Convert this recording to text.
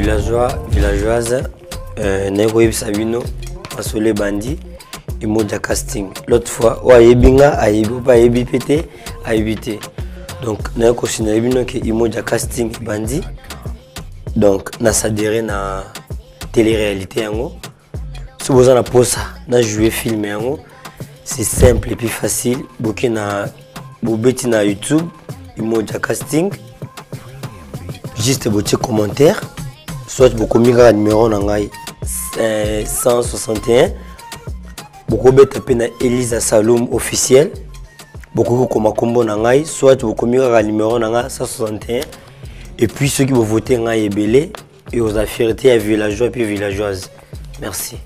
villageois, villageoise, Negoïb Sabino, Masole Bandi, Imoja Casting. L'autre fois, Ayebinga, Ayebipa, Ayebipete, Ayebite. Donc, Neko Sinabino qui Imoja Casting Bandi. Donc, na s'adhérer na télé-réalité. Si vous avez posa, na jouer film, c'est simple et puis facile. Beaucoup na bobeti na YouTube, Imoja Casting. Juste votre commentaire. Soit beaucoup migra numéro nangai 161. Beaucoup bête pena Elisa Saloum officiel. Beaucoup comme combo nangai. Soit beaucoup migra numéro nangai 161. Et puis ceux qui vont voter nangai belé et aux affinités à villageois et puis villageoises. Merci.